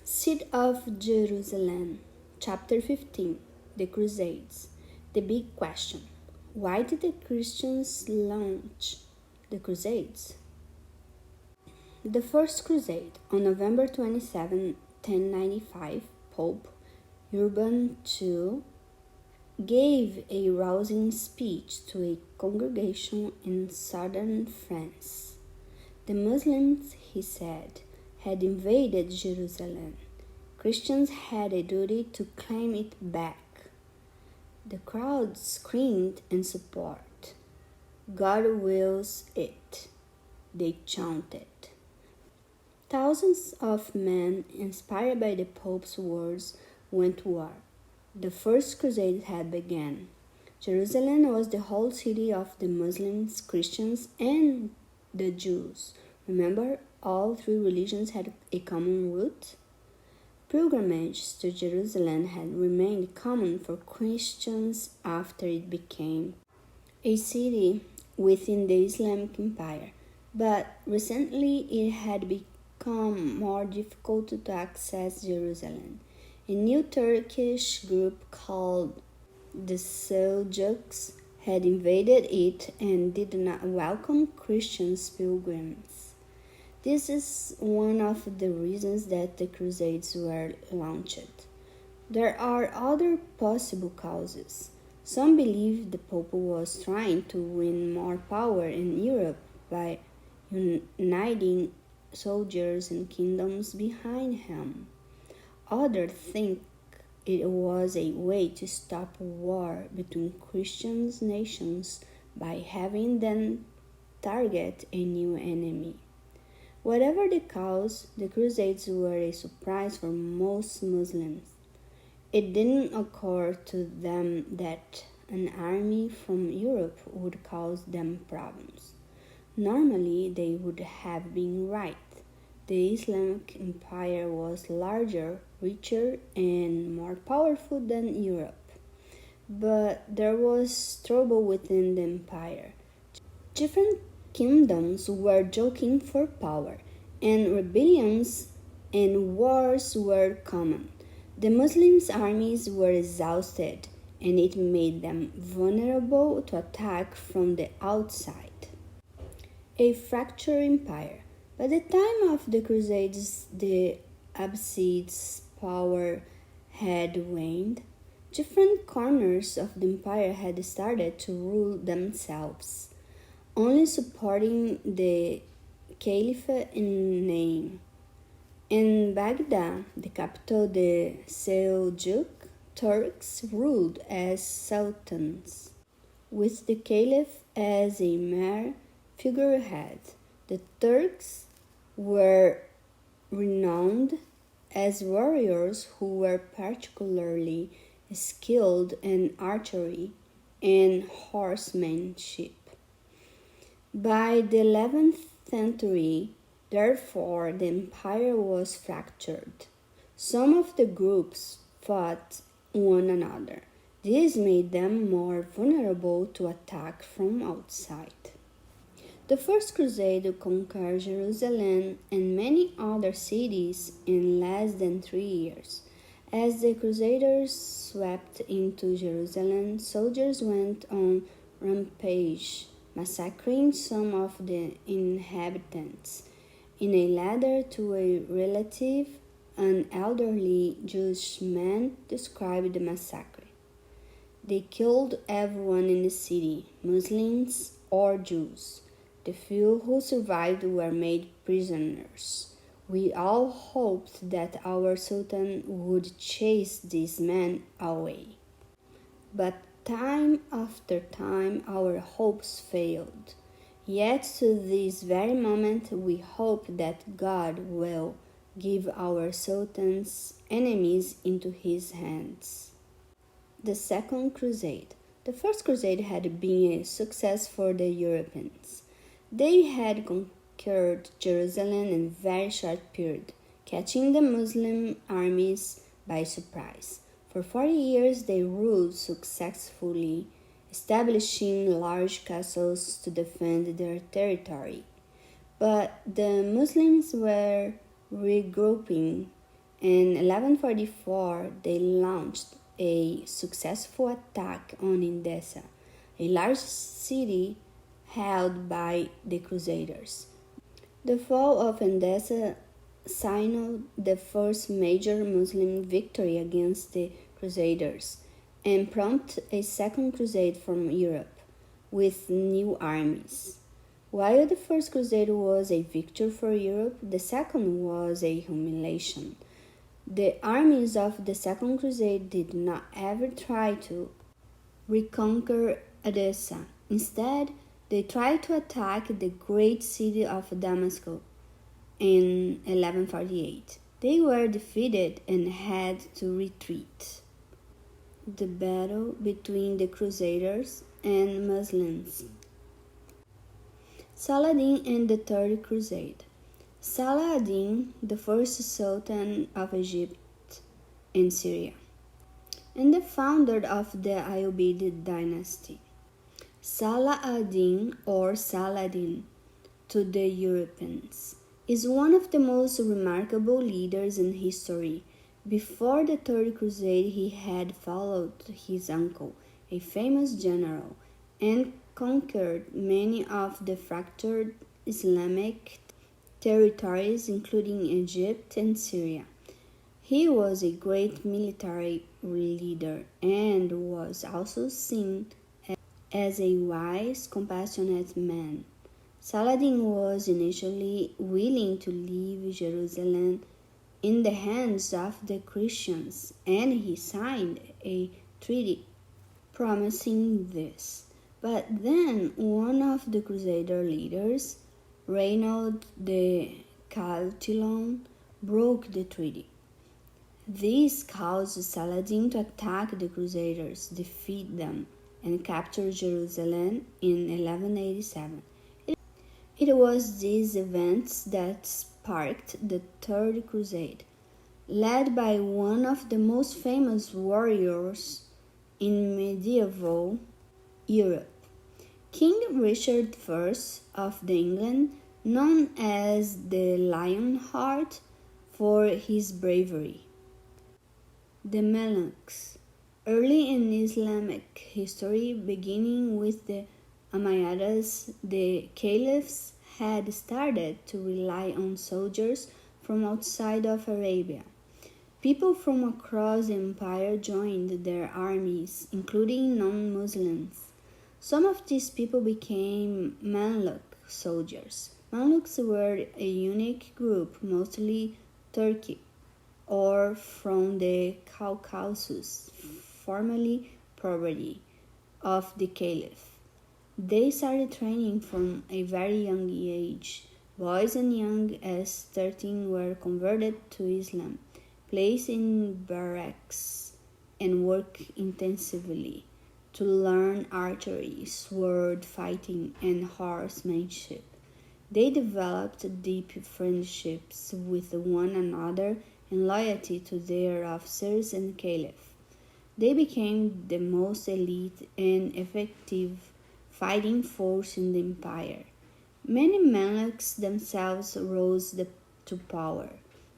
City of Jerusalem, Chapter 15 The Crusades. The Big Question. Why did the Christians launch the Crusades? The First Crusade, on November 27, 1095, Pope Urban II gave a rousing speech to a congregation in southern France. The Muslims, he said, had invaded Jerusalem. Christians had a duty to claim it back. The crowd screamed in support. God wills it, they chanted. Thousands of men, inspired by the Pope's words, went to war. The First Crusade had begun. Jerusalem was the whole city of the Muslims, Christians, and the Jews. Remember, all three religions had a common root. Pilgrimages to Jerusalem had remained common for Christians after it became a city within the Islamic Empire, but recently it had become more difficult to access Jerusalem. A new Turkish group called the Seljuks had invaded it and did not welcome Christian pilgrims. This is one of the reasons that the Crusades were launched. There are other possible causes. Some believe the Pope was trying to win more power in Europe by uniting soldiers and kingdoms behind him. Others think it was a way to stop war between Christian nations by having them target a new enemy. Whatever the cause, the Crusades were a surprise for most Muslims. It didn't occur to them that an army from Europe would cause them problems. Normally, they would have been right. The Islamic Empire was larger, richer, and more powerful than Europe. But there was trouble within the empire. Different kingdoms were jockeying for power, and rebellions and wars were common. The Muslims' armies were exhausted, and it made them vulnerable to attack from the outside. A fractured empire. By the time of the Crusades, the Abbasids' power had waned. Different corners of the empire had started to rule themselves, only supporting the Caliphate in name. In Baghdad, the capital, the Seljuk Turks ruled as sultans, with the Caliph as a mere figurehead. The Turks were renowned as warriors who were particularly skilled in archery and horsemanship. By the 11th century, therefore, the empire was fractured. Some of the groups fought one another. This made them more vulnerable to attack from outside. The First Crusade conquered Jerusalem and many other cities in less than 3 years. As the Crusaders swept into Jerusalem, soldiers went on rampage, massacring some of the inhabitants. In a letter to a relative, an elderly Jewish man described the massacre. They killed everyone in the city, Muslims or Jews. The few who survived were made prisoners. We all hoped that our Sultan would chase these men away. But time after time our hopes failed. Yet to this very moment we hope that God will give our Sultan's enemies into his hands. The Second Crusade. The First Crusade had been a success for the Europeans. They had conquered Jerusalem in a very short period, catching the Muslim armies by surprise. For 40 years they ruled successfully, establishing large castles to defend their territory. But the Muslims were regrouping In 1144, they launched a successful attack on Edessa, a large city held by the Crusaders. The fall of Edessa signaled the first major Muslim victory against the Crusaders and prompted a second crusade from Europe with new armies. While the first crusade was a victory for Europe, the second was a humiliation. The armies of the Second Crusade did not ever try to reconquer Edessa. Instead, they tried to attack the great city of Damascus in 1148. They were defeated and had to retreat. The battle between the Crusaders and Muslims. Saladin and the Third Crusade. Saladin, the first Sultan of Egypt and Syria, and the founder of the Ayyubid dynasty. Salah ad-Din, or Saladin to the Europeans, is one of the most remarkable leaders in history. Before the Third Crusade, he had followed his uncle, a famous general, and conquered many of the fractured Islamic territories, including Egypt and Syria. He was a great military leader and was also seen as a wise, compassionate man. Saladin was initially willing to leave Jerusalem in the hands of the Christians, and he signed a treaty promising this. But then one of the Crusader leaders, Reynold the Chatillon, broke the treaty. This caused Saladin to attack the Crusaders, defeat them, and capture Jerusalem in 1187. It was these events that sparked the Third Crusade, led by one of the most famous warriors in medieval Europe, King Richard I of England, known as the Lionheart for his bravery. The Mamluks. Early in Islamic history, beginning with the Umayyads, the caliphs had started to rely on soldiers from outside of Arabia. People from across the empire joined their armies, including non-Muslims. Some of these people became Mamluk soldiers. Mamluks were a unique group, mostly Turkic or from the Caucasus, formerly property of the caliph. They started training from a very young age. Boys as young as 13 were converted to Islam, placed in barracks, and worked intensively to learn archery, sword fighting, and horsemanship. They developed deep friendships with one another and loyalty to their officers and caliph. They became the most elite and effective fighting force in the empire. Many Mamluks themselves rose to power,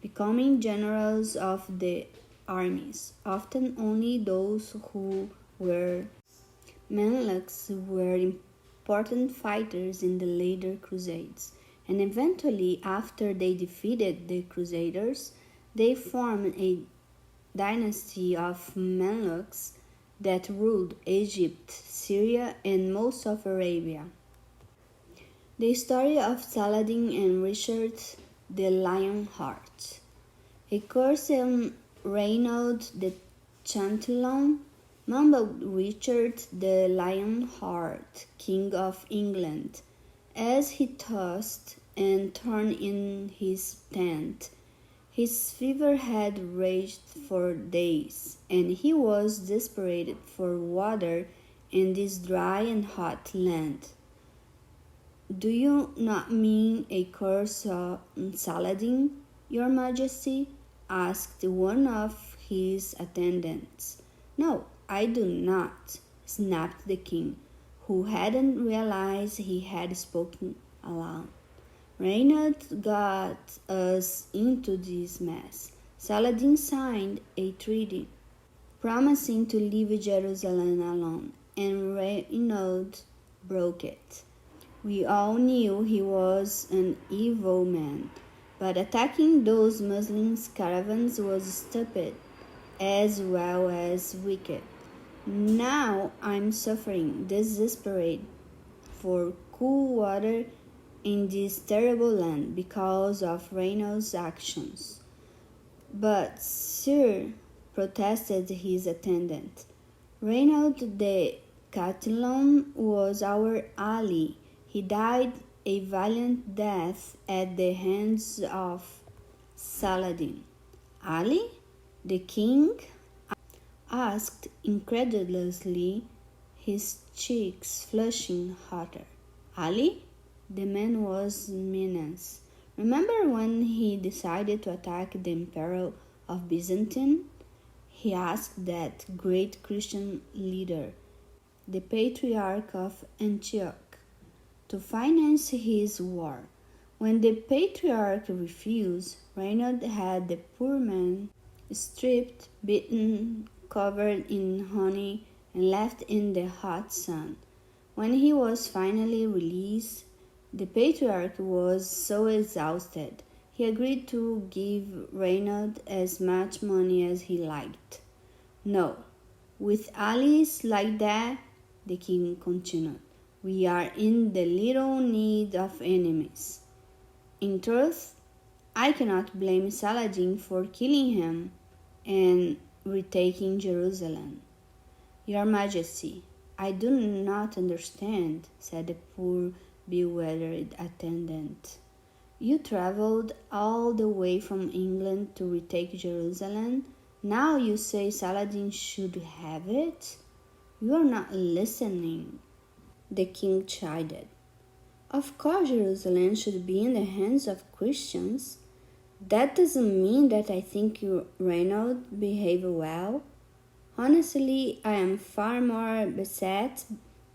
becoming generals of the armies. Often only those who were Mamluks were important fighters in the later Crusades, and eventually, after they defeated the Crusaders, they formed a dynasty of Mamluks that ruled Egypt, Syria, and most of Arabia. The story of Saladin and Richard the Lionheart. A curse on Reynold the Chatillon mumbled Richard the Lionheart, King of England, as he tossed and turned in his tent. His fever had raged for days, and he was desperate for water in this dry and hot land. "Do you not mean a curse on Saladin, your Majesty?" asked one of his attendants. "No, I do not," snapped the king, who hadn't realized he had spoken aloud. "Reynold got us into this mess," Saladin signed a treaty promising to leave Jerusalem alone, and Reynald broke it. We all knew he was an evil man, but attacking those Muslim caravans was stupid as well as wicked. Now I'm suffering, desperate for cool water in this terrible land because of Reynald's actions. But, sir, protested his attendant, Reynald the Catalan was our ally. He died a valiant death at the hands of Saladin. Ali? The king asked incredulously, his cheeks flushing hotter. Ali? The man was menace. Remember when he decided to attack the Emperor of Byzantium? He asked that great Christian leader, the Patriarch of Antioch, to finance his war. When the Patriarch refused, Reynald had the poor man stripped, beaten, covered in honey, and left in the hot sun. When he was finally released, the Patriarch was so exhausted, he agreed to give Reynald as much money as he liked. No, with allies like that, the king continued, we are in the little need of enemies. In truth, I cannot blame Saladin for killing him and retaking Jerusalem. Your Majesty, I do not understand, said the poor bewildered attendant. You traveled all the way from England to retake Jerusalem. Now you say Saladin should have it? You are not listening. The king chided. Of course Jerusalem should be in the hands of Christians. That doesn't mean that I think Reynald behaved well. Honestly, I am far more beset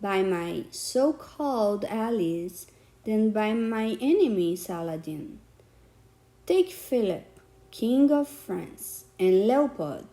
by my so-called allies than by my enemy Saladin. Take Philip, King of France, and Leopold,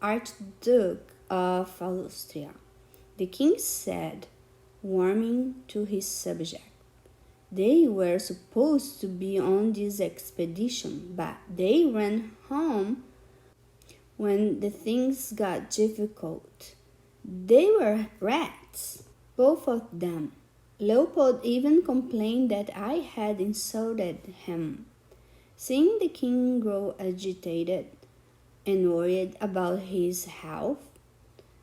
Archduke of Austria. The king said, warming to his subject. They were supposed to be on this expedition, but they ran home when the things got difficult. They were rats, both of them. Leopold even complained that I had insulted him. Seeing the king grow agitated and worried about his health,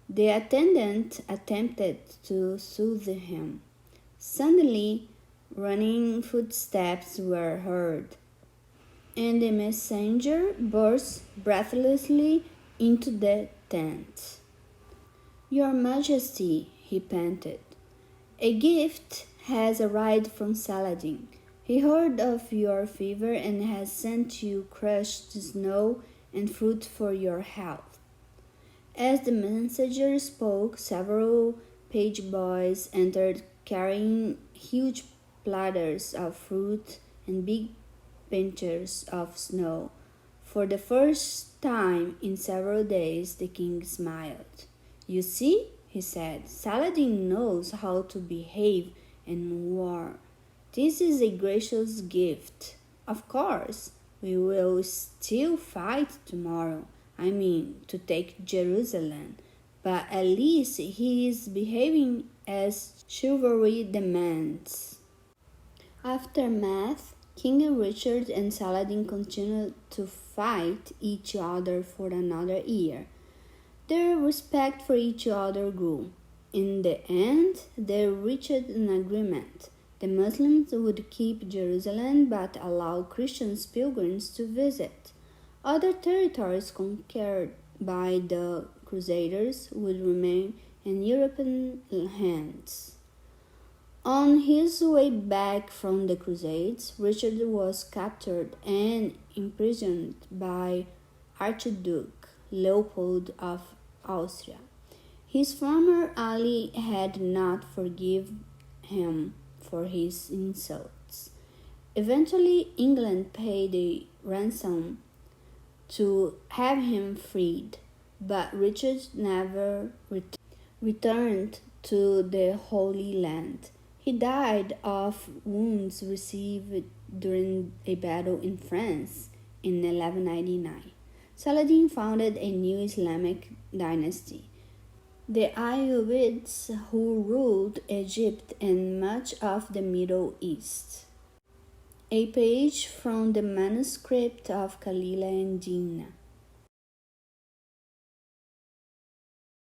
the attendant attempted to soothe him. Suddenly, running footsteps were heard, and the messenger burst breathlessly into the tent. Your Majesty, he panted, a gift has arrived from Saladin. He heard of your fever and has sent you crushed snow and fruit for your health. As the messenger spoke, several page boys entered carrying huge platters of fruit and big pinchers of snow. For the first time in several days, the king smiled. You see, he said, Saladin knows how to behave in war. This is a gracious gift. Of course, we will still fight tomorrow. To take Jerusalem. But at least he is behaving as chivalry demands. Aftermath, King Richard and Saladin continued to fight each other for another year. Their respect for each other grew. In the end, they reached an agreement. The Muslims would keep Jerusalem but allow Christian pilgrims to visit. Other territories conquered by the Crusaders would remain in European hands. On his way back from the Crusades, Richard was captured and imprisoned by Archduke Leopold of Austria. His former ally had not forgiven him for his insults. Eventually, England paid a ransom to have him freed, but Richard never returned to the Holy Land. He died of wounds received during a battle in France in 1199. Saladin founded a new Islamic dynasty, the Ayyubids, who ruled Egypt and much of the Middle East. A page from the manuscript of Kalila and Dinah.